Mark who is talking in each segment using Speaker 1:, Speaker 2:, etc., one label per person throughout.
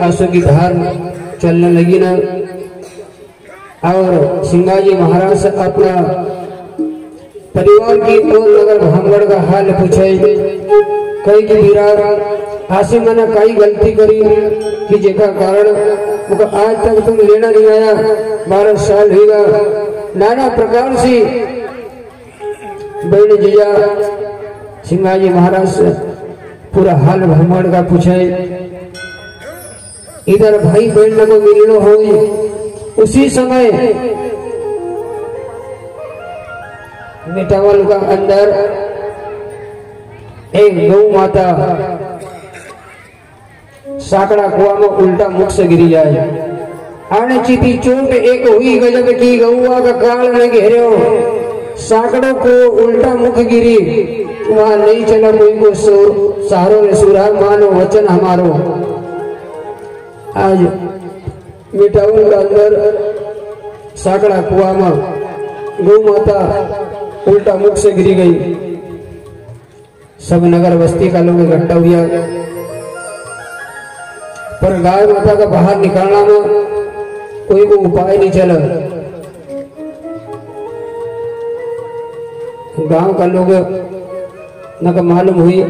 Speaker 1: आंसू की धार चलने लगी ना और सिंगाजी महाराज से अपना परिवार की और नगर भांगड़ का हाल पूछे। कई की विराट आसे मैंने कई गलती करी कि जेका कारण मुझे आज तक तुम लेना नहीं आया, 12 साल होगा। नाना प्रकार से बहन जिया सिंगाजी महाराज से पूरा हाल भांगड़ का पूछे। इधर भाई बहन को मिलनो हो। उसी समय मिटावल का अंदर एक गौ माता साकड़ा कुआ में उल्टा मुख से गिरी जाए। आने चिती चोट एक हुई गजब की, गौआ का काल में घेरे साकड़ों को उल्टा मुख गिरी। वहां नहीं चला कोई को सहारो ने सुरा मानो वचन हमारो। आज मिटावल का अंदर साकड़ा कुआ में गौ माता उल्टा मुख से गिरी गई। सब नगर बस्ती का लोग इकट्ठा हुआ, पर गाय माता का बाहर निकालना में कोई को उपाय नहीं चला। गांव का लोग न मालूम हुई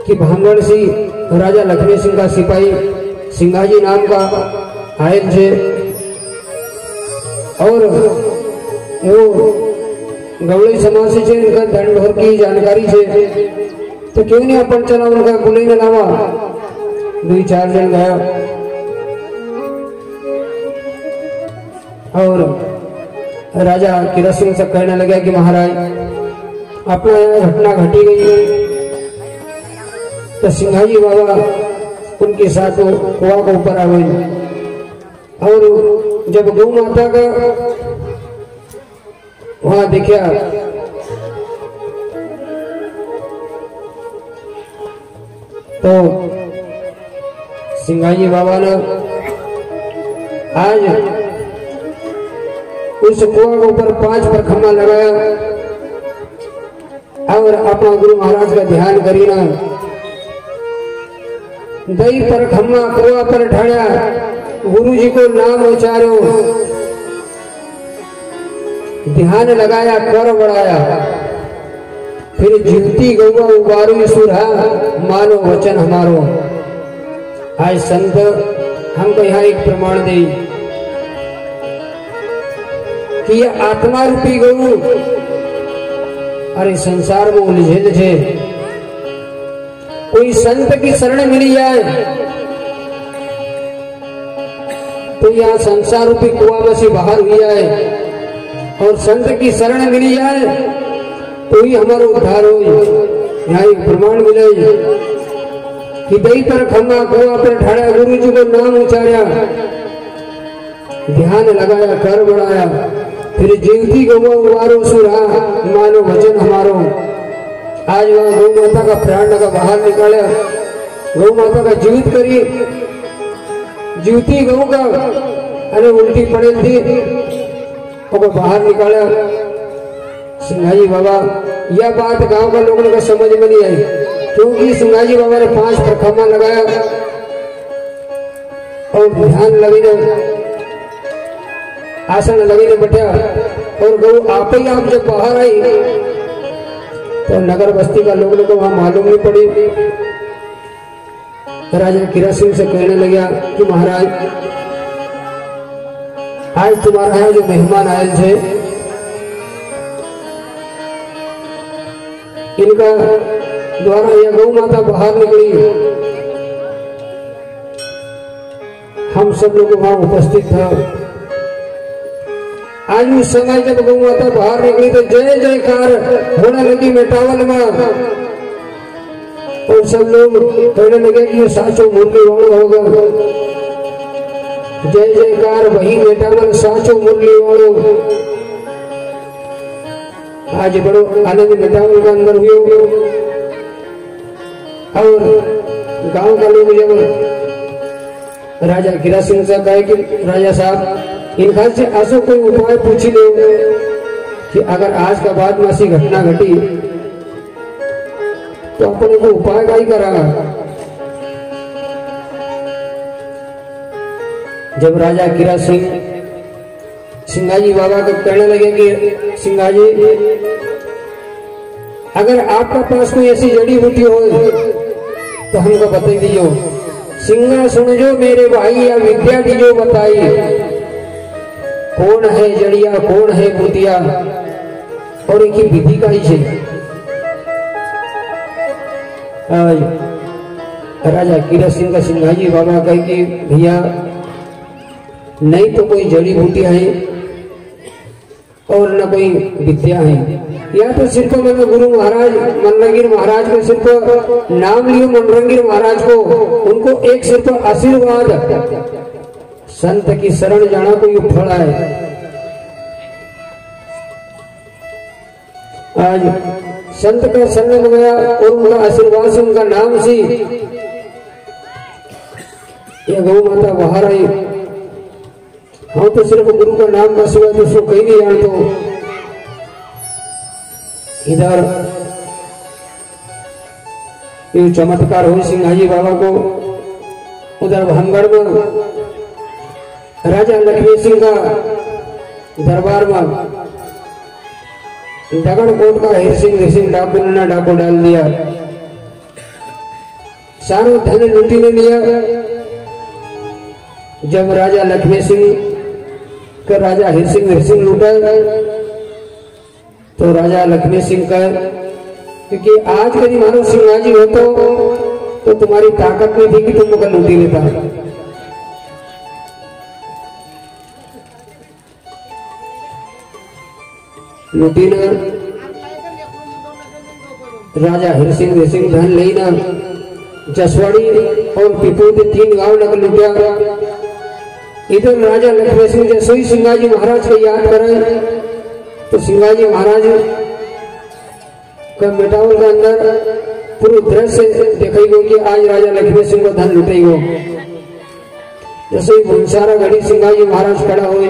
Speaker 1: कि भांगड़ सिंह राजा लक्ष्मी सिंह का सिपाही सिंगाजी नाम का आयल थे और वो गवड़ी समाज से इनका धन भर की जानकारी है तो क्यों नहीं अपन चला उनका बुलाई में लावा। 2-4 जन गया और राजा किरा सिंह से कहने लगा कि महाराज अपना यहाँ घटना घटी गई है। तो सिंघाजी बाबा उनके साथ कुआ के ऊपर आ गए और जब गौ माता का वहां देखा तो सिंघाजी बाबा ने आज उस कुआ के ऊपर 5 परखम्मा लगाया और अपना गुरु महाराज का ध्यान करी ना दई परखम्मा कुआ पर ठाया गुरु जी को नाम उचारो ध्यान लगाया कर बढ़ाया फिर जीवती गौवा उबारू सुरा मानो वचन हमारो। आज संत हमको यहाँ एक प्रमाण दे कि ये आत्मा रूपी गौ अरे संसार में उलझेल छे। कोई संत की शरण मिली जाए तो यहाँ संसार रूपी कुआ में से बाहर हुई जाए और संत की शरण मिली जाए तो ही हमारा उद्धार हो। यहाँ एक प्रमाण मिले कि दई पर खम्मा कुआ पर ठाड़ा गुरु जी को नाम उचारा ध्यान लगाया कर बढ़ाया फिर जीवती गौ उबारो सुरा मानो वचन हमारो। आज वहां गौ माता का प्राण का बाहर निकाला गौ माता का जीवित करी जीवती गौ का अरे उल्टी पड़े थी और बाहर निकाला। सिंघाजी बाबा यह बात गांव का लोगों को समझ में नहीं आई क्योंकि सिंघाजी बाबा ने 5 परखम्मा लगाया और ध्यान लगी ने आसन लगी ने बैठा और गौ आप ही आप जब बाहर आई तो नगर बस्ती का लोगों को वहां मालूम नहीं पड़ी। राजा किरा सिंह से कहने लगा कि महाराज आज तुम्हारा यहाँ जो मेहमान आए थे इनका द्वारा यह गौ माता बाहर निकली हम सब लोग वहां उपस्थित था। आज उस समय जब गौ माता बाहर निकली तो जय जयकार होने लगी मेटावल में और सब लोग कहने लगे कि ये साचो मुरली वालों होगा। जय जयकार वही मेटावल साचो मुरली वालों। आज बड़ो आनंद मेटावल का अंदर हुए और गांव का लोग जब राजा किरा सिंह से कहे कि राजा साहब इनका से ऐसा कोई उपाय पूछ ले कि अगर आज का बाद में ऐसी घटना घटी तो अपने को उपाय का ही करा। जब राजा किरा सिंह सिंघाजी बाबा को कहने लगे कि सिंघाजी अगर आपका पास कोई ऐसी जड़ी बूटी हो तो हमको बता दीजिए। सिंगा सुन जो मेरे भाई या विद्या दीजो बताई कौन है जड़िया कौन है बूटिया और एक विधि का ही है। राजा किरा सिंह का सिंघाजी बाबा कहे कि भैया नहीं तो कोई जड़ी बूटियां है और न कोई विद्या है। या तो सिर्फ मैंने गुरु महाराज मनरंगीर महाराज को सिर्फ नाम लियो मनरंगीर महाराज को उनको एक सिर्फ आशीर्वाद संत की शरण जाना कोई फल है। आज संत का शरण गया और उनका आशीर्वाद से उनका नाम से ये गौ माता बाहर आई। हाँ तो सिर्फ गुरु का नाम का सिवा दूसरों कहीं नहीं जान। तो इधर ये चमत्कार हुई सिंघाजी बाबा को। उधर भानगढ़ में राजा लक्ष्मी सिंह का दरबार में डगड़ कोट का हिरसिंह डाकू ने डाकू डाल दिया। सारा धन लूटी ने लिया। जब राजा लक्ष्मी सिंह का राजा हिरसिंह लूटा तो राजा लक्ष्मी सिंह का, क्योंकि आज कभी मानो सिंहाजी हो तो तुम्हारी ताकत में थी कि तुम मुझे लूटी लेता। लूटी न राजा हरिसिंह सिंह धन लई न जसवाड़ी और पीपू के 3 गांव लग लुटिया। इधर राजा लक्ष्मी सिंह जैसे ही सिंगाजी महाराज को याद करे तो सिंगाजी महाराज का मिटावल के अंदर पूरे दृश्य देखई गो कि आज राजा लक्ष्मी सिंह को धन लुटाई गो। जैसे ही भूमसारा घड़ी सिंगाजी महाराज खड़ा हुए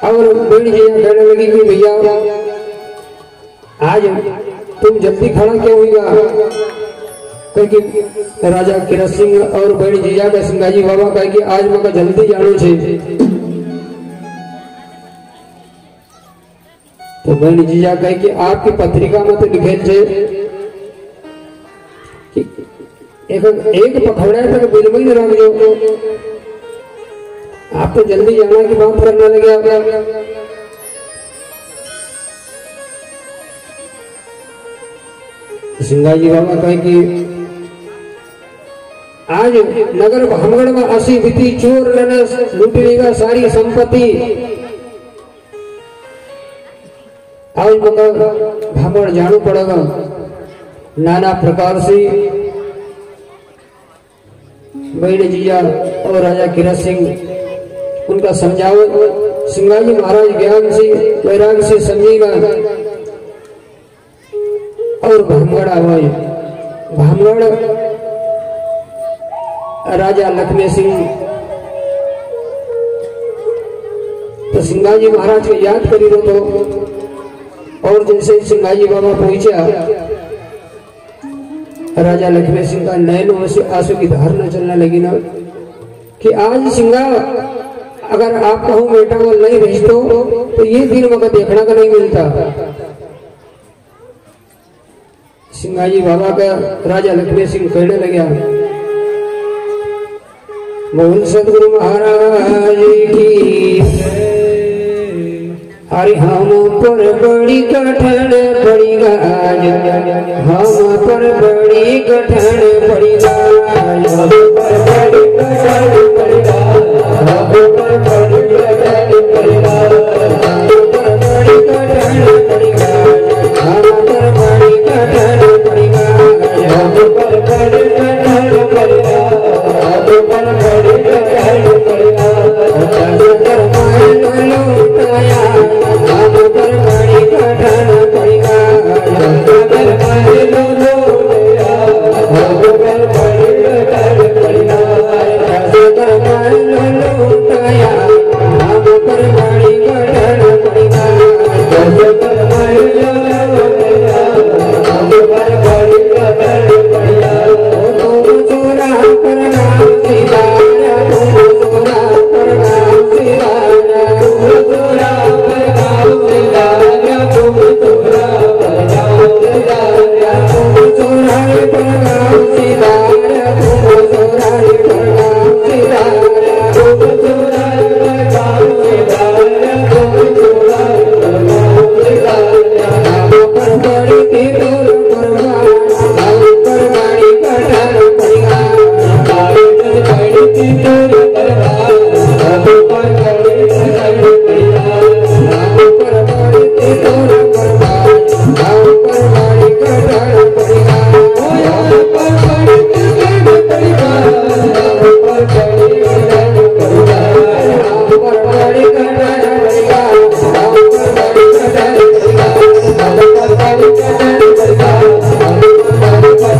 Speaker 1: और बेड़ी जी कहने लगी कि भैया आज तुम जल्दी खड़ा क्यों हुईगा? क्योंकि राजा किरत सिंह और बेड़ी जीजा का सिंगाजी बाबा कहे कि आज मैं जल्दी जानो छे। तो बेड़ी जीजा कहे कि आपकी पत्रिका में तो लिखे थे कि एक पखवाड़ा तक बिल में रख दो, आप तो जल्दी जाना की बात करने लगे। सिंगाजी बाबा कहे कि आज नगर भामगढ़ में असी बीती चोर लेने लूट लेगा सारी संपत्ति। आज मतलब भामगढ़ जाना पड़ेगा। नाना प्रकार से बहन जीजा और राजा किरत सिंह उनका समझाओ। सिंगाजी महाराज ज्ञान से वैराग से समझेगा और भामगढ़ आवाज। भामगढ़ राजा लक्ष्मी सिंह तो सिंगाजी महाराज को याद करी रो तो, और जैसे सिंगाजी बाबा पहुंचा राजा लक्ष्मी सिंह का नयनों से आंसू की धार न चलने लगी ना कि आज सिंगा अगर आप कहूं बेटा वो नहीं भेज तो ये दिन मगर देखना का नहीं मिलता। सिंगाजी बाबा का राजा लक्ष्मी सिंह कहने लगा, बोल सदगुरु महाराज की अरे हम पर बड़ी कठिन पड़ी गाज, हम पर बड़ी कठिन पड़ी गाज, हम पर बड़ी कठिन पड़ी गाज, हम पर बड़ी कठिन पड़ी गाज, हम पर बड़ी कठिन पड़ी गाज, हम पर बड़ी कठिन पड़ी गाज, हम पर बड़ी कठिन पड़ी गाज, हम पर बड़ी कठिन पड़ी गाज, कर माय लुटाया हम पर बड़ी कठिन पड़ी गाज, कर माय लुटाया हम पर बड़ी कठिन पड़ी गाज, कर माय लुटाया हम पर बड़ी कठिन पड़ी गाज, कर माय लुटाया हम पर बड़ी कठिन पड़ी गाज। तुम चोरा करना सिधारा, तुम चोरा करना सिधारा, तुम चोरा करना सिधारा, तुम चोरा करना सिधारा, तुम चोरा करना सिधारा, तुम चोरा करना सिधारा, तुम चोरा करना सिधारा, तुम चोरा करना सिधारा। हम पर बड़ी तीर कुर्बान, हम पर बड़ी कठिन पड़ी गाज, हम पर बड़ी तीर कुर्बान, हम पर बड़ी कठिन पड़ी गाज, हम पर बड़ी तीर कुर्बान, हम पर बड़ी कठिन पड़ी गाज, हम पर बड़ी कठिन पड़ी गाज, हम पर बड़ी कठिन पड़ी गाज, हम पर बड़ी कठिन पड़ी गाज, हम पर बड़ी कठिन पड़ी गाज, हम पर बड़ी कठिन पड़ी गाज, हम पर बड़ी कठिन पड़ी गाज, हम पर बड़ी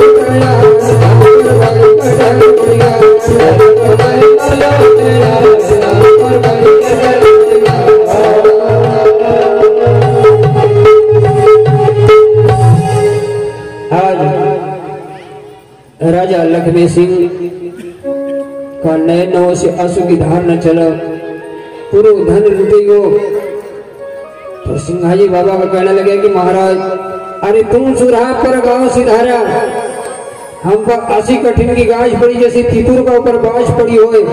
Speaker 1: लुटाया हम पर बड़ी कठिन पड़ी गाज, हम पर बड़ी लुटाया हम पर बड़ी कठिन पड़ी गाज। आज राजा लक्ष्मी सिंह का नयनों से आंसू की धार न चला, पूरा धन लूटी गो। तो सिंगाजी बाबा का कहने लगे कि महाराज अरे तुम सुराह पर गांव सिधारा, हम पर आसी कठिन की गाज पड़ी जैसे तितुर का ऊपर बाज पड़ी होए।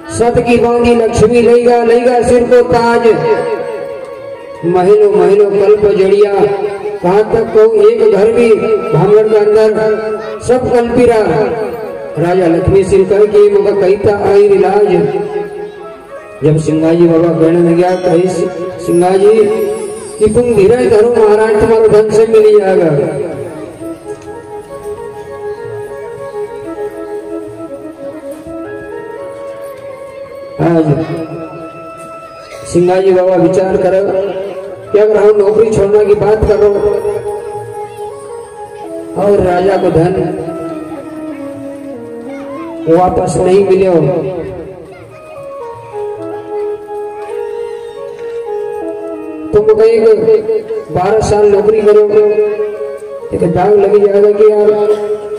Speaker 1: सत की बांधी लक्ष्मी लेगा लेगा सिर को ताज। महीनों महीनों कल्प जड़िया कहाँ तक कहूँ एक घर भी भांगड़ के अंदर सब कल्पिरा। राजा लक्ष्मी सिंह कह के मगर कहता आई इलाज। जब सिंगाजी बाबा कहने लग गया कही सिंगाजी कि तुम धीरे धरो महाराज तुम्हारा धन से मिल जाएगा। आज सिंगाजी बाबा विचार करो कि अगर हम नौकरी छोड़ने की बात करो और राजा को धन वापस नहीं मिले, तुम कहीं 12 साल नौकरी करोगे एक दाग लगी जाएगा कि यार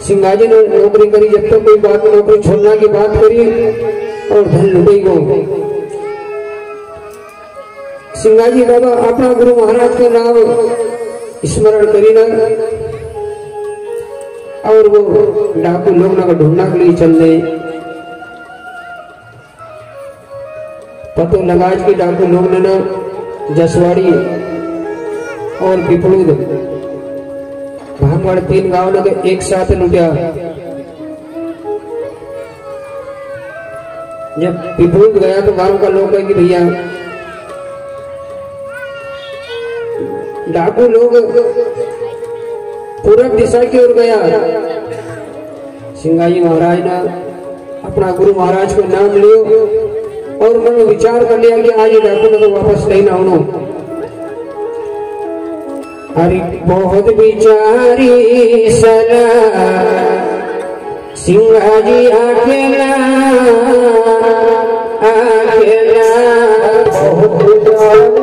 Speaker 1: सिंगाजी ने नौकरी करी, जब तक कोई बात नौकरी छोड़ने की बात करी और धन लुटेगो। सिंगाजी बाबा अपना गुरु महाराज का नाम स्मरण करी ना और वो डाकू लोग ना ढूंढना के लिए चल रहे। पतो लगाज के डाकू लोग ने ना जसवाड़ी और पिपलूद भांगड़ 3 गांव ने एक साथ लुटा। जब पिपलूद गया तो गांव का लोग कहे कि भैया डाकू लोग पूरब दिशा की ओर गया। सिंगाजी महाराज ने अपना गुरु महाराज को नाम लियो और उन्होंने विचार कर लिया कि आज डाकू को वापस नहीं ना होना। अरे बहुत विचारी सलाह सिंगाजी अकेला अकेला बहुत विचारी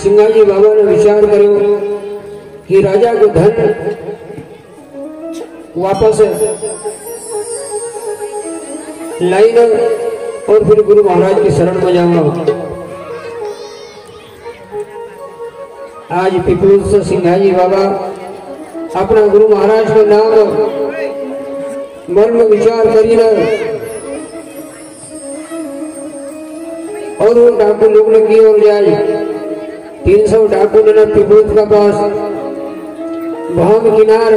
Speaker 1: सिंगाजी बाबा ने विचार करो कि राजा को धन वापस लाई न और फिर गुरु महाराज की शरण में जाऊंगा। आज पिपलूद से सिंगाजी बाबा अपना गुरु महाराज का नाम मन में विचार करी न और वो डाकू लोग ने की ओर जाए। 300 डाकू ने तिब्बत का पास भाम किनार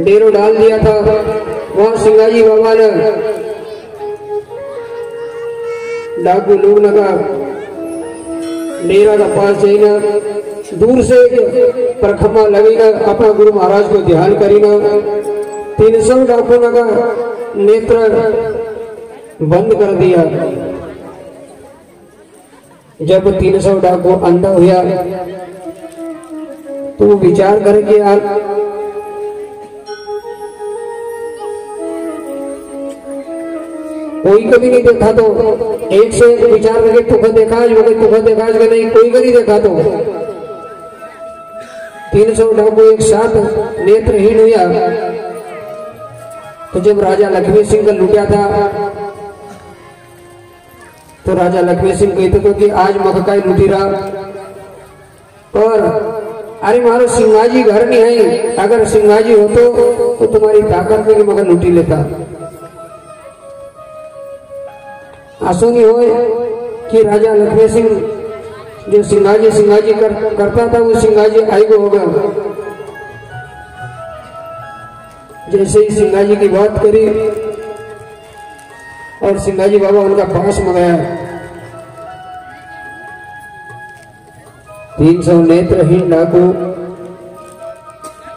Speaker 1: डेरो डाल दिया था। वहां सिंगाजी बाबा ने डाकू लोग लगा डेरा का पास जाइना दूर से परखमा लगेगा अपना गुरु महाराज को ध्यान करीना। 300 डाकू लगा नेत्र बंद कर दिया। जब 300 डाकू अंधा हुआ तो वो विचार करके यार कोई कभी नहीं देखा तो एक से एक विचार करके तुख देखा नहीं कोई कभी देखा तो 300 डाकू एक साथ नेत्रहीन हुआ। तो जब राजा लक्ष्मी सिंह का लुटा था तो राजा लक्ष्मी सिंह कहते थे कि आज मक्का लुटी रहा और अरे मारो सिंगाजी घर नहीं है, अगर सिंगाजी हो तो तुम्हारी ताकत में मगर लुटी लेता। आसो नहीं हो कि राजा लक्ष्मी सिंह जो सिंगाजी करता था वो सिंगाजी आई को होगा। जैसे ही सिंगाजी की बात करी और सिंगाजी बाबा उनका पास मंगाया। 300 नेत्रहीन डाकू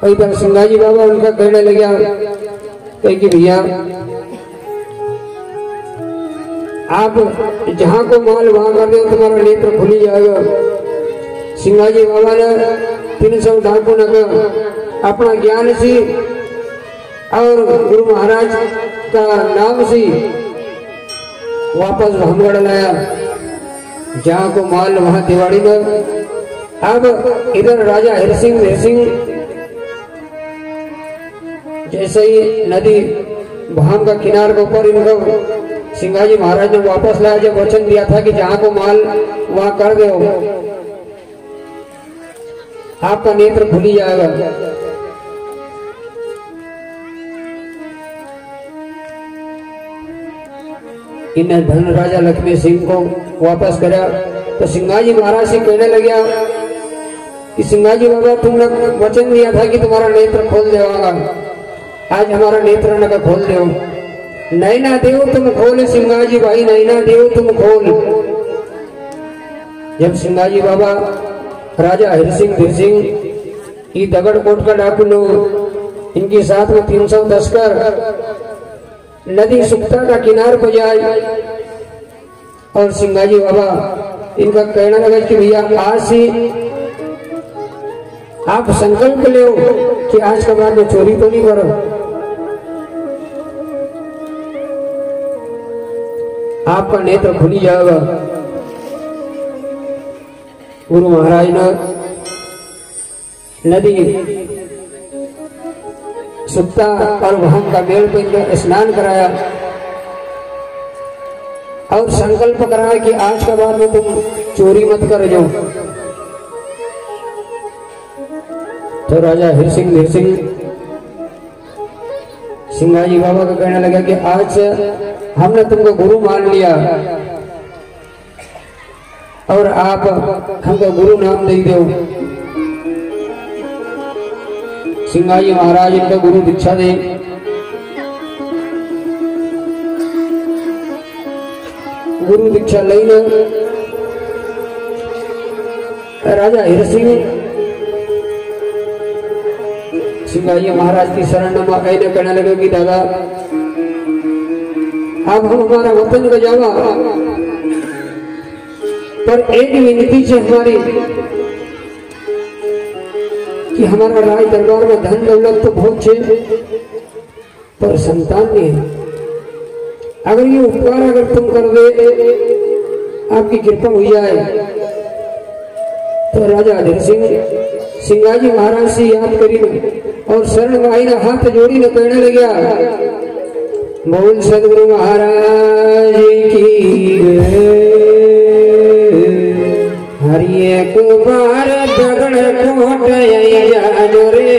Speaker 1: इधर सिंगाजी बाबा उनका कहने लगा कि भैया आप जहां को माल वहां कर दो तुम्हारा नेत्र खुली जाएगा। सिंगाजी बाबा ने 300 डाकू ने अपना ज्ञान से और गुरु महाराज का नाम से वापस भामगढ़ लाया। जहां को माल वहां दिवाड़ी में। अब इधर राजा हरसिंह जैसे ही नदी भाम का किनार के ऊपर इनको सिंगाजी महाराज ने वापस लाया। जब वचन दिया था कि जहां को माल वहां कर दो आपका नेत्र खुली जाएगा। इन धन राजा लक्ष्मी सिंह को वापस करा तो सिंगाजी महाराज से कहने लगा कि सिंगाजी बाबा तुमने वचन दिया था कि तुम्हारा नेत्र खोल देगा, आज हमारा नेत्र न खोल दो। नहीं ना देव तुम खोल सिंगाजी भाई, नहीं ना देव तुम खोल। जब सिंगाजी बाबा राजा हरसिंह ये दगड़कोट का डाकू लोग इनके साथ में 310 कर नदी सुक्ता का किनार पर जाए और सिंगाजी बाबा इनका कहना लगा कि भैया आज से आप संकल्प ले कि आज के बाद में चोरी तो नहीं करो। आपका नेत्र खुली जाएगा। गुरु महाराज ने नदी सुक्ता और वहां का मेल पे स्नान कराया और संकल्प कराया कि आज के बाद में तुम चोरी मत कर जाओ। तो राजा हरसिंह सिंगाजी बाबा का कहने लगा कि आज से हमने तुमको गुरु मान लिया और आप हमको गुरु नाम दे दो। सिंगाजी महाराज इनका गुरु दीक्षा दे। गुरु दीक्षा लेना राजा हरसिंह सिंगाजी महाराज की शरण में कहने लगे कि दादा अब हम हमारा वतन को जावा पर एक विनती से हमारी कि हमारा राज दरबार में धन दौलत तो बहुत है पर संतान नहीं है। अगर ये उपकार अगर तुम कर दे आपकी कृपा हो जाए। तो राजा हरसिंह सिंगाजी महाराज से याद करी और शरण में आईना हाथ जोड़ी न कहने लगा बोल सदगुरु महाराज की हरि एक बार दगड़कोट जाजो रे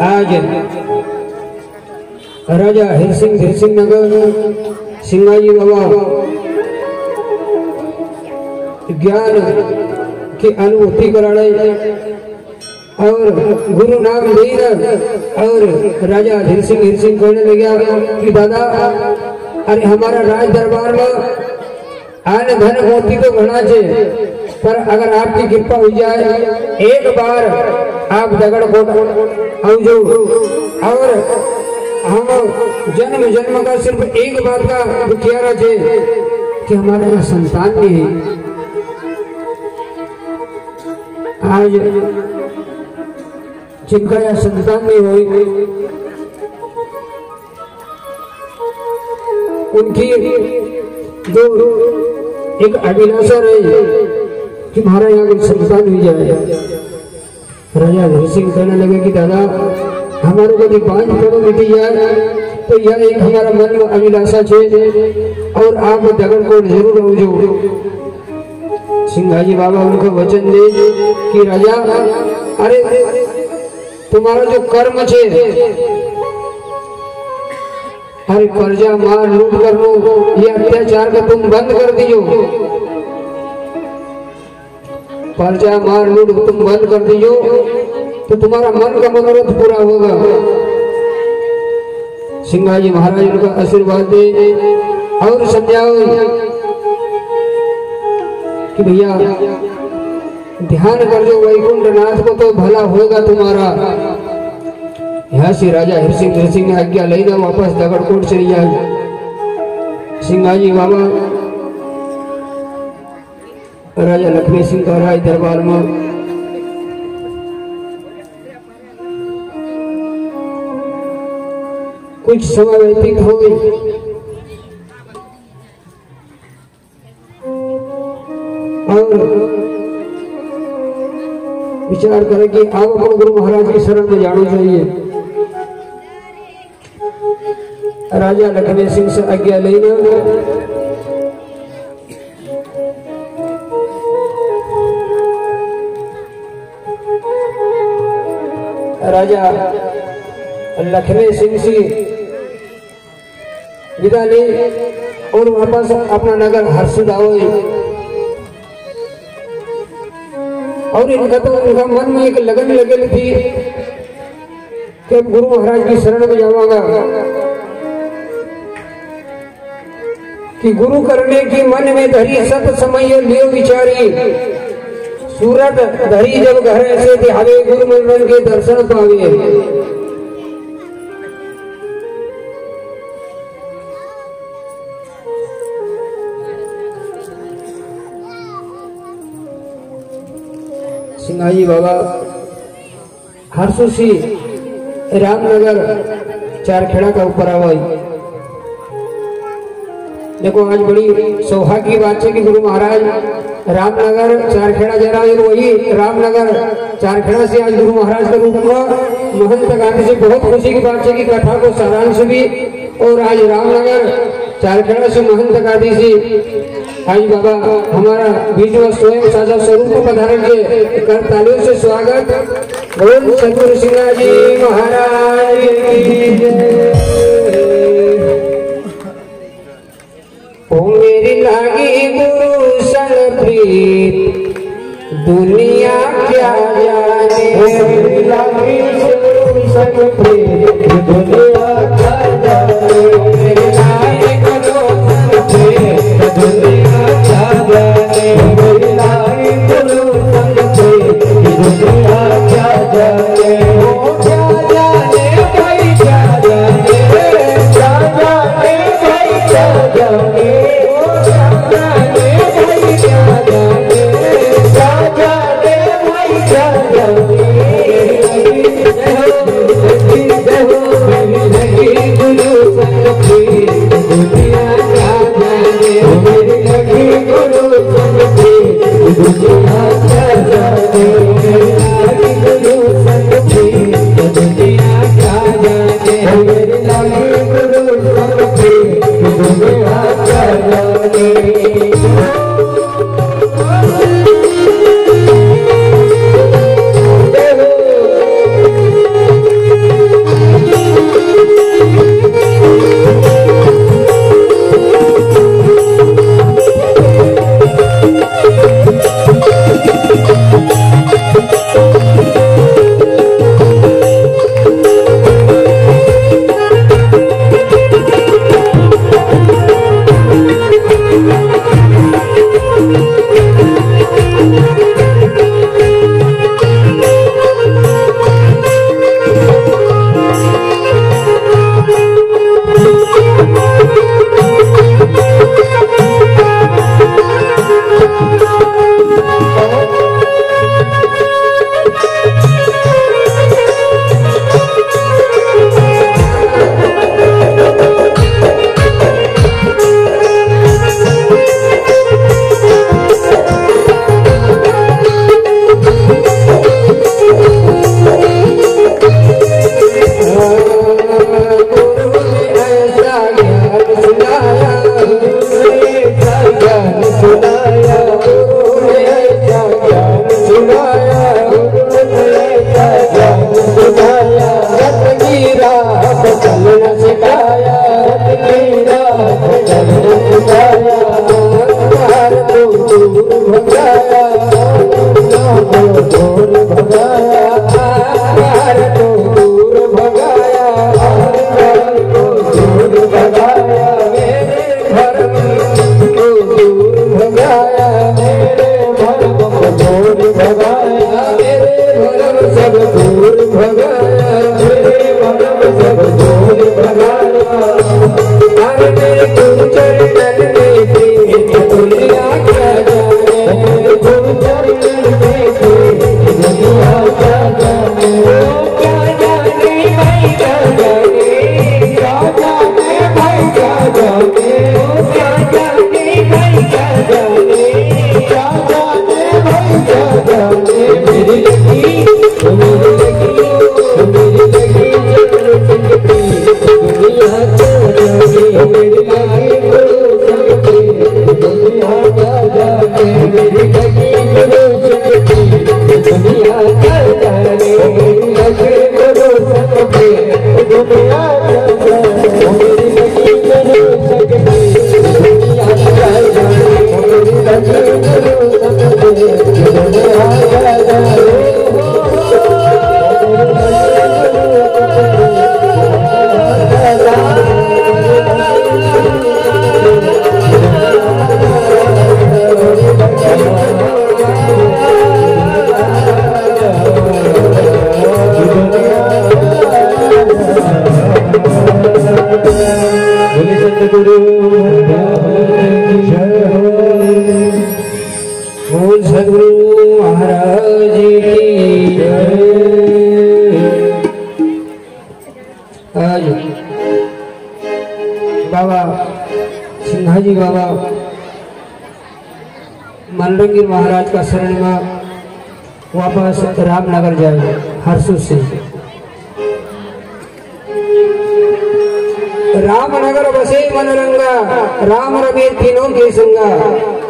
Speaker 1: आज राजा हरिसिंह नगर सिंगाजी बाबा ज्ञान की अनुभूति कराड़े और गुरु नाम देना और राजा हरिसिंह कहने लगे कि दादा अरे हमारा राज दरबार में आन धन मोती तो घना छे, पर अगर आपकी कृपा हो जाए एक बार आप दगड़ कोट आउजो और हम जन्म जन्म का सिर्फ एक बात का दुखियारा छे कि हमारे यहाँ संतान नहीं है। आज जिनका यह संतान नहीं हुई उनकी जो एक अभिलाषा रही कि हमारे यहाँ कोई संतान हो जाए। राजा हरिसिंह कहने लगे कि दादा हमारे यदि 5 करोड़ मिटी जाए तो यह एक हमारा मन में अभिलाषा छे और आप दगड़ को जरूर हो। सिंगाजी बाबा उनको वचन दे कि राजा अरे तुम्हारा जो कर्म छे अरे कर्जा मार लूट कर लो ये अत्याचार का तुम बंद कर दियो, कर्जा मार लूट तुम बंद कर दियो तो तुम्हारा मन का मनोरथ पूरा होगा। सिंगाजी महाराज उनका आशीर्वाद दे और समझाओ कि भैया ध्यान कर जो वैकुंठ नाथ को तो भला होगा तुम्हारा। यहाँ से राजा हरिसिंह ने आज्ञा लेना वापस दगड़कोट चली जाए। सिंगाजी बाबा राजा लक्ष्मी सिंह का राज दरबार में कुछ समय व्यतीत हो और विचार करें कि आप अपने गुरु महाराज की शरण में जाना चाहिए। राजा लक्ष्मी सिंह से आज्ञा लेना राजा लक्ष्मी सिंह से विदा ले और वापस अपना नगर हर्षित आओ। और इनका तो उनका मन में एक लगन लगेली थी कि गुरु महाराज की शरण में जाऊंगा, कि गुरु करने की मन में धरी सत समय लियो विचारी, सूरत धरी जब घर ऐसे दिहावे गुरु मंडल के दर्शन पावे। सिंगाजी बाबा हर्षुसी रामनगर चारखेड़ा का ऊपर आवाई। देखो आज बड़ी सौभाग्य की बात है कि गुरु महाराज रामनगर चारखेड़ा जा रहा है, वही रामनगर चारखेड़ा से आज गुरु महाराज के रूप में महंत गांधी से बहुत खुशी की बात है कि कथा को सारांश भी और आज रामनगर चारखेड़ा से महंत गांधी से आज बाबा हमारा बीच में स्वयं साजा स्वरूप को पधारण के कर तालियों से स्वागत। बोल सतगुरु सिंगाजी महाराज की जय। ओ मेरी लागी गुरु संग प्रीत दुनिया क्या जाने, मेरी लागी गुरु संग प्रीत दुनिया क्या जाने, मेरी लागी गुरु संग प्रीत दुनिया क्या जाने, मेरी लागी गुरु संग प्रीत दुनिया क्या जाने। ओ क्या जाने भाई क्या जाने, क्या जाने भाई क्या जाने, क्या जाने सिंघाजी बाबा मनरंगी महाराज का शरण में वापस रामनगर जाए हर्षु से। रामनगर बसे मनरंगा राम रमे तीनों के संगा।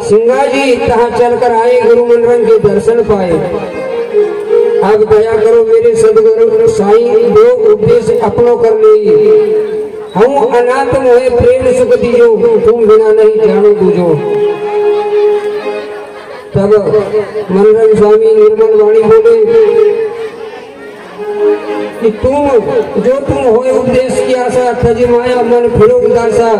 Speaker 1: सिंघाजी तहाँ चलकर आए गुरु मनरंग के दर्शन पाए। अब दया करो मेरे सदगुरु साईं दो उपदेश अपनो कर ले। हम अनाथ मोहे प्रेम सुख दीजो तुम बिना नहीं जानो दूजो। तब मनरंग स्वामी निर्मल वाणी बोले कि तुम होए उपदेश की आशा तज माया मन फिरो उदासा।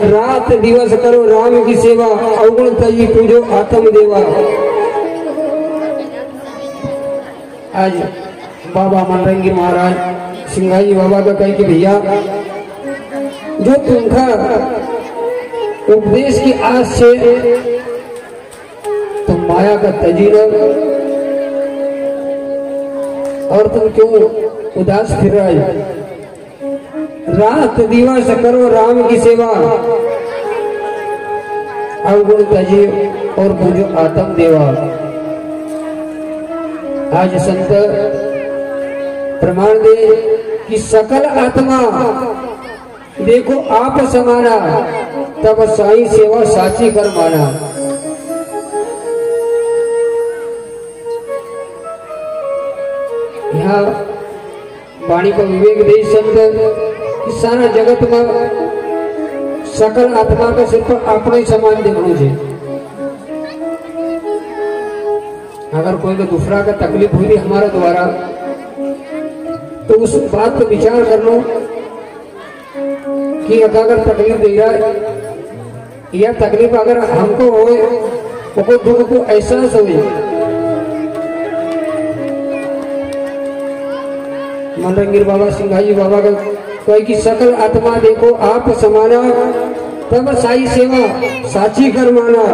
Speaker 1: रात दिवस करो राम की सेवा अवगुण तजी पूजो आत्म देवा। आज बाबा मनरंगी महाराज सिंघाजी बाबा का कहे कि भैया जो तुमका उपदेश की आस से तुम माया का तजी और तुम क्यों उदास फिर रहे। रात दिवस करो राम की सेवा अवगुण तजी और पूजो आत्म देवा। आज संत प्रमाण दे कि सकल आत्मा देखो आप समाना तब साईं सेवा साची कर माना। यहाँ वाणी को विवेक दे संत कि सारा जगत में सकल आत्मा का सिर्फ अपने समान देखना चाहिए। अगर कोई को दूसरा का तकलीफ हुई हमारा द्वारा तो उस बात पर विचार कर लो कि अगर तकलीफ दे रहा है या तकलीफ अगर हमको हो तो दुख को एहसास हो। मनरंगी बाबा सिंघाजी बाबा का कोई की सकल आत्मा देखो आप समाना तब साई सेवा साची कर माना।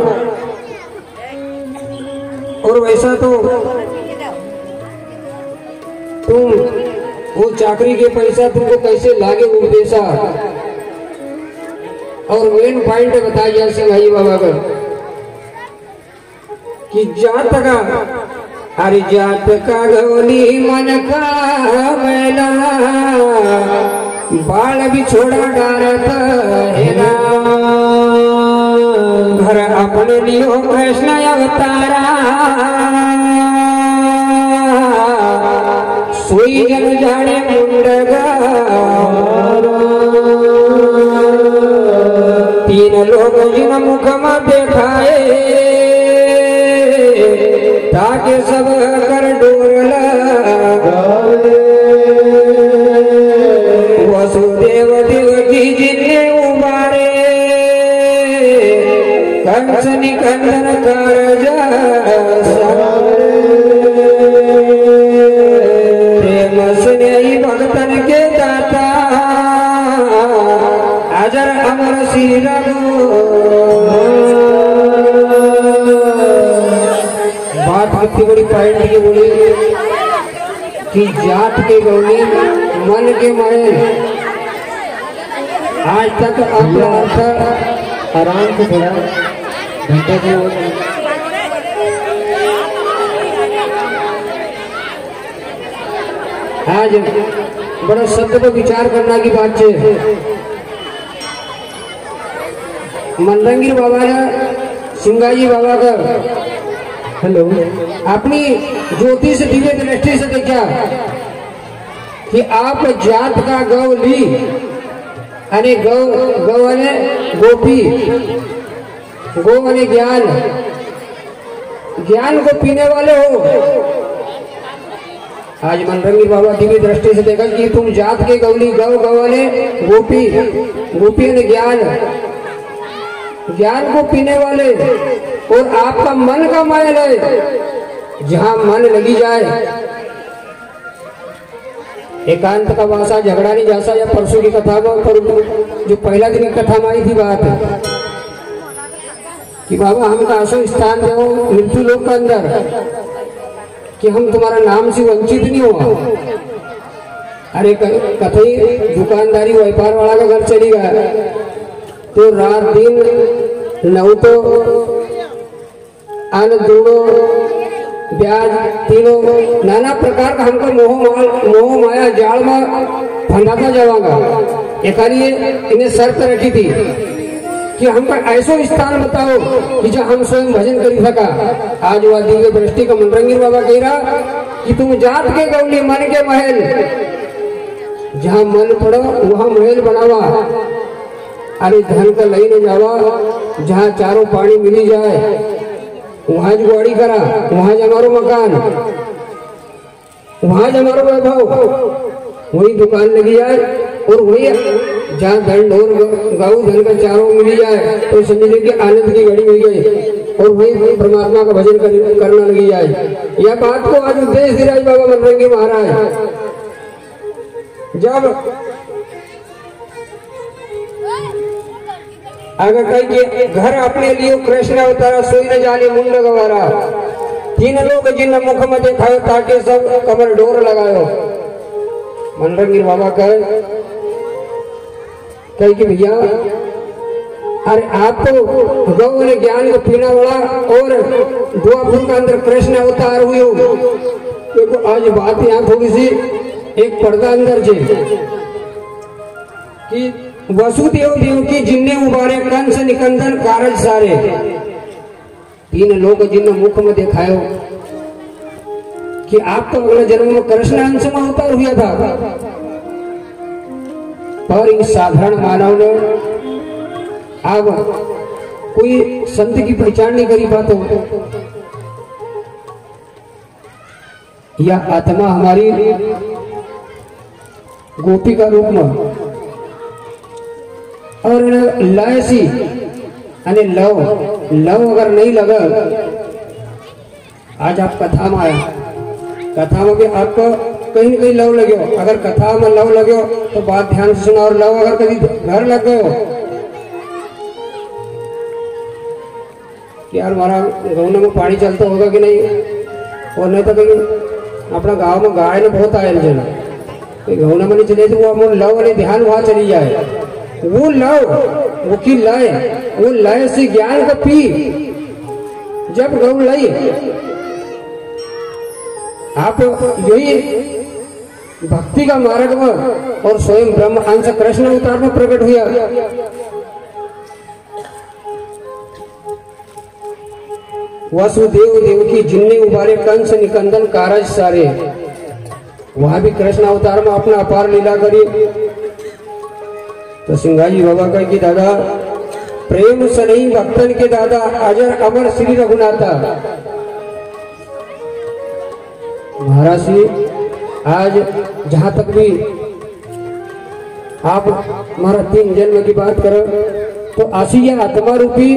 Speaker 1: और वैसा तो तुम वो चाकरी के पैसा तुमको कैसे लागे उपदेशा। और मेन पॉइंट बताया जाए सिंघाजी बाबा का कि जात का हरि जात का गौली मन का मैला बाल बिछोड़ा डारत है ना। घर अपने लियो कृष्ण अवतारा सोई जन जाने मुंडगा। तीन लोग जिन मुख में देखाए ताकि सब कर डोरला। वसुदेव देवकी जिन्ने उबारे कंस निकंदन कारज प्रेम स्नेही भक्तन के दाता अजर अमर श्री रघु। बात कितनी बड़ी पॉइंट की बोली कि जात के गौली मन के मारे। आज तक आपका आराम से थोड़ा घंटे से आज बड़ा सत्य पर विचार करना की बात है। मनरंगी बाबा ने सिंगाजी बाबा का हेलो अपनी ज्योतिष दिव्य दृष्टि से देखा कि आप जात का गौ ली अने गौ अने गोपी गो अने ज्ञान को पीने वाले हो। आज मनरंगी बाबा दिव्य दृष्टि से देखा कि तुम जात के गौली गौ अने गोपी अने ज्ञान को पीने वाले और आपका मन का मायल है। जहां मन लगी जाए एकांत का वासा झगड़ा नहीं जासा या परसों की कथा पर जो पहला दिन की कथा में आई थी बात कि बाबा हमका ऐसा स्थान दो मृत्यु लोक के अंदर कि हम तुम्हारा नाम से वंचित नहीं हुआ। अरे कथई दुकानदारी व्यापार वाला का घर चली गया तो रात दिन नौ तो अन दोनों ब्याज तीनों नाना प्रकार का हमको मोह माया जाल में फंदाता जावागा। एक इन्हें शर्त रखी थी कि हमको ऐसा स्थान बताओ कि जहाँ हम स्वयं भजन कर सका। आज वह दिव्य दृष्टि का मनरंगी बाबा कह रहा कि तुम जात के गौली मन के महल, जहाँ मन पड़ो वहाँ महल बनावा। अरे धन का लई न जावा, जहाँ चारों पानी मिली जाए वहां जो गाड़ी करा, वहां जो हमारो मकान, वहां जो हमारो वैभव, वही दुकान लगी जाए और वही जहाँ धन ढोर गाँव धन का चारों मिली जाए तो समझिए कि आनंद की घड़ी मिल गई और वही परमात्मा का भजन करना लगी जाए। यह बात को आज उद्देश्य दिलाए बाबा मनरंगी महाराज। जब अगर कहीं के घर अपने लिए कृष्ण अवतारा सोई न जाने मुंड गवारा, तीन लोग जिन मुख में देखायो ताकि सब कमर डोर लगायो। मनरंगी बाबा कहे कि भैया अरे आप तो गौ ने ज्ञान को पीना वाला और द्वापर के अंदर कृष्ण अवतार हुए हो। देखो आज बात यहाँ थोड़ी सी एक पर्दा अंदर जे कि वसुदेव देव की जिन्ने उबारे कंस निकंदन कारज सारे, तीन लोग जिन मुख में दिखायो कि आप तो अगले जन्म में कृष्ण अंश में अवतार हुआ था। पर इस साधारण मानव ने अब कोई संत की पहचान नहीं करी पाते। यह आत्मा हमारी गोपी का रूप में और लय सी अने लव अगर नहीं लगा, आज आप कथा में आया, कथा में भी आपको कहीं न कहीं लव लगे। अगर कथा में लव लगे तो बात ध्यान से सुना। और लव अगर कभी घर लग गए कि यार हमारा गौना में पानी चलता होगा कि नहीं, और नहीं तो कहीं अपना गांव में गाय ने बहुत आयल जन गौना में नहीं चले तो वो लव ने ध्यान वहां चली जाए। वो लव वो की लय, वो लय से ज्ञान का पी जब गौ लई आप यही भक्ति का मार्ग में और स्वयं ब्रह्म अंश कृष्ण अवतार में प्रकट हुआ। वसुदेव देव की जिन्ने उबारे कंस निकंदन कारज सारे, वहां भी कृष्ण अवतार में अपना अपार लीला करी। तो सिंगाजी बाबा का कि दादा प्रेम से नहीं भक्तन के दादा अजर अमर श्री रघुनाथा। महाराज जी आज जहां तक भी आप हमारा 3 जन्म की बात करो तो आसिया आत्मा रूपी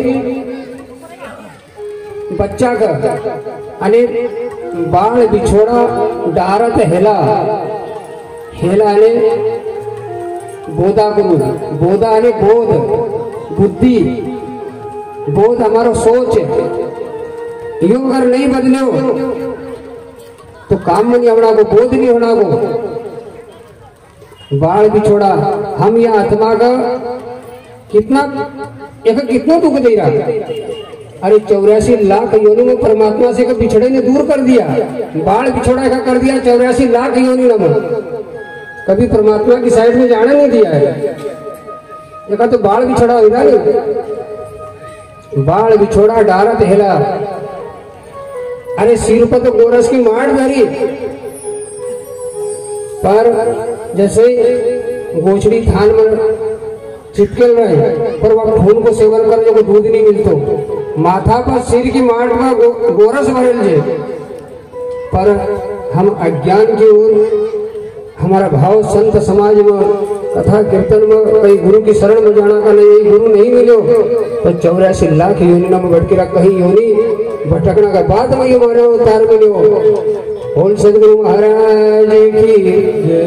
Speaker 1: बच्चा का अने बाल बिछोड़ा डारत हेला ने बोधा गुरु, बोधा ने बोध बुद्धि, बोध हमारा सोच यो अगर नहीं बदले तो काम में नहीं होना को, बोध नहीं होना को। बाल बिछोड़ा हम यह आत्मा का कितना दुख दे रहा, अरे 84 लाख योनि में परमात्मा से बिछड़े ने दूर कर दिया, बाढ़ बिछोड़ा का कर दिया 84 लाख योनि में, कभी परमात्मा की साइड में जाने नहीं दिया है। देखा तो बाढ़ बिछोड़ा हो नहीं, बाढ़ बिछोड़ा डारत हेला। अरे सिर पर तो गोरस की मार धरी, पर जैसे गोचड़ी थान में चिपकल रहे, पर वह खून को सेवन कर जो दूध नहीं मिलतो, माथा पर सिर की माट में गोरस भरल जे। पर हम अज्ञान की ओर हमारा भाव संत समाज में कथा कीर्तन में कई गुरु की शरण में जाना का नहीं, गुरु नहीं मिलो तो 84 लाख योनि में भटके रहा, कहीं योनि भटकना का बाद में हमारे उतार मिलो। बोल सदगुरु महाराज की जय।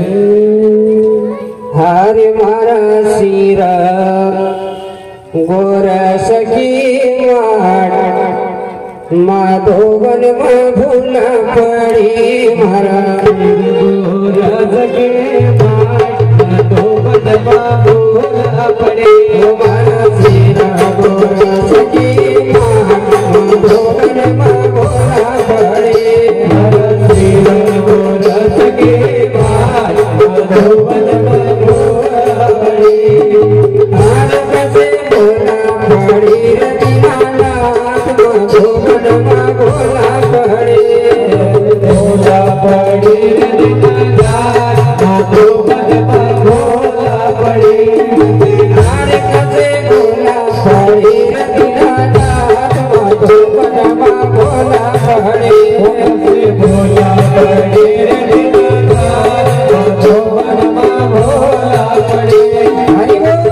Speaker 1: हरे मारा सीरा गोरस की माधोवन में भूल पड़ी, मारा गोरस के माधोवन में भूल पड़ी, मारा सीरा गोरस की माधोवन में भूल पड़ी, मारा सीरा गोरस के माधोवन में भूल पड़ी। पड़ी रतिनाथ माधोवन में भोला पड़े, भोला पड़े रतिनाथ माधोवन में भोला पड़े, हरे कसे भोला पड़े रतिनाथ माधोवन में भोला पड़े, कसे भोला पड़े रतिनाथ माधोवन में भोला पड़े। हरि बोल।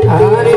Speaker 2: हरे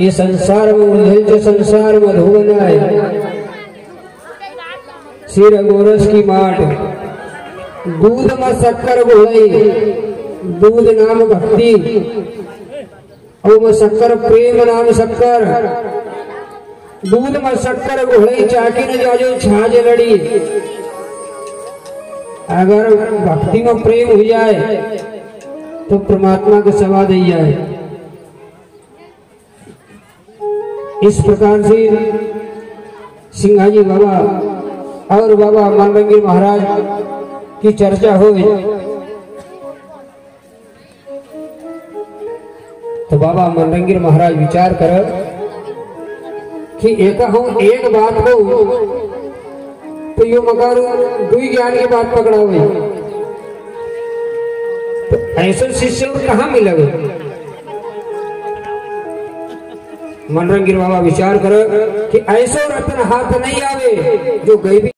Speaker 1: ये संसार में उलझे जो संसार मधुबन है। सिर गोरस की माट दूध में शक्कर घोड़ई, दूध नाम भक्ति और में शक्कर प्रेम नाम शक्कर। दूध में शक्कर घोड़ई चाकी न जाजो छाज लड़ी। अगर भक्ति में प्रेम हो जाए तो परमात्मा का स्वाद ही जाए। इस प्रकार से सिंघाजी बाबा और बाबा मनरंगी महाराज की चर्चा हो। तो बाबा मनरंगी महाराज विचार कर कि एक बात को तो यो मगर दुई ज्ञान की बात पकड़ा हुई। तो ऐसा शिष्य कहाँ मिलेगा? मनरंगीर बाबा विचार करो कि ऐसा रतन हाथ नहीं आवे जो गई भी